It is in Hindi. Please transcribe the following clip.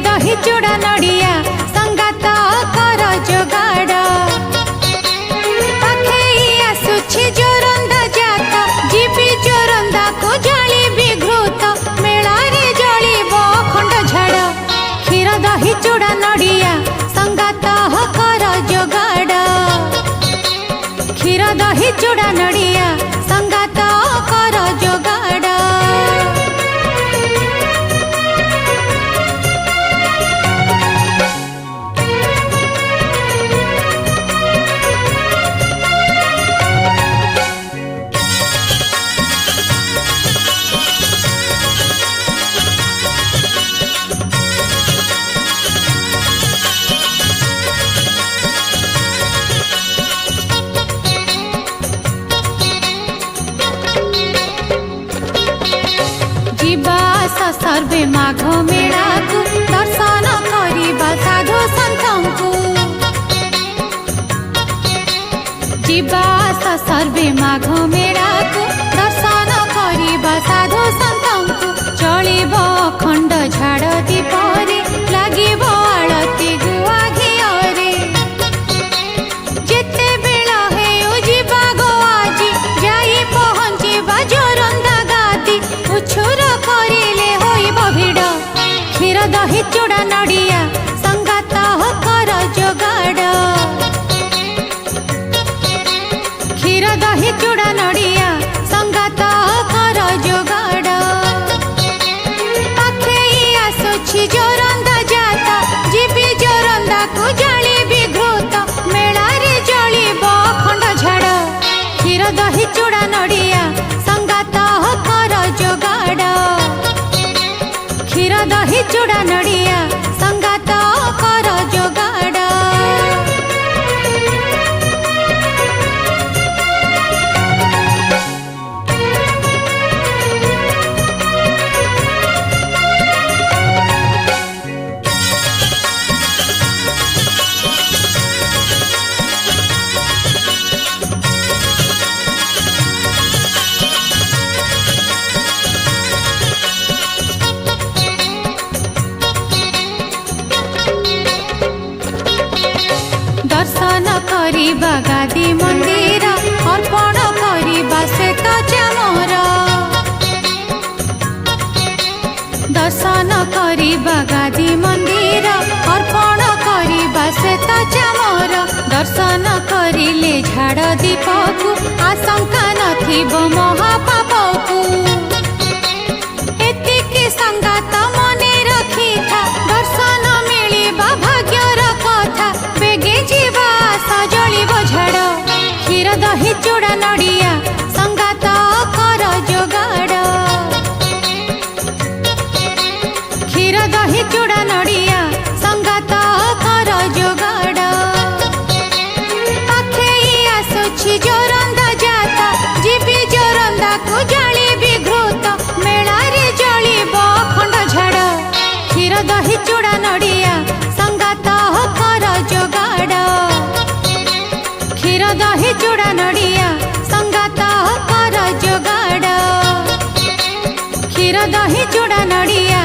दही चूड़ा नड़िया संगात कर जोगाड़ पाखे आसुछि जोरंदा जात जीवी जोरंदा को जली विघृत मेलारे जलिब खंड झाड़ क्षीर दही चूड़ा नड़िया संगात कर जोगाड़ क्षीर दही चूड़ा नड़िया संगात कर जोगाड़। सर्वे माघ मेला को दर्शन करिबा साधु संतंकु जीवास सर्वे माघ मेला को दर्शन करिबा साधु संतंकु चलिब खंड झाड़ दीपरे लागिब आलती गुआ घिअरे जेते बेला हेउ जीवा गो आजी जाई पहुँचिबा जोरंदा गादी उछुर करिले भिड़ क्षीर दही चूड़ा नड़िया संगात कर जोगाड़ क्षीर दही चूड़ा नड़िया संगात कर जोगाड़ पाखे आसुछि जोरंदा जाता जीवी जोरंदा को जली विघृत मेलारे जलिब खंड झाड़ क्षीर दही चूड़ा नड़िया संगात कर जोगाड़ क्षीर दही चूड़ा नड़िया संगात कर जोगाड़। दर्शन करिबा गादी मंदिर अर्पण करिबा श्वेत चामर दर्शन करिबा गादी मंदिर अर्पण करिबा श्वेत चामर दर्शन करिले झाड़ दीपकु आशंका नथिब महापापकु एतिकी संगात मने रखी था दर्शन मिलिबा भाग्यर कथा बेगे जीवा सजलिब झाड़ क्षीर दही चूड़ा नड़िया संगात कर जोगाड़ क्षीर दही चूड़ा नड़िया संगात कर जोगाड़ पाखे आसुछि जोरंदा जाता जीवी जोरंदा को जली विघृत मेलारे जलिब खंड झाड़ क्षीर दही चूड़ा नड़िया संगात कर जोगाड़ क्षीर दही चूड़ा नड़िया संगात कर जोगाड़ क्षीर दही चूड़ा नड़िया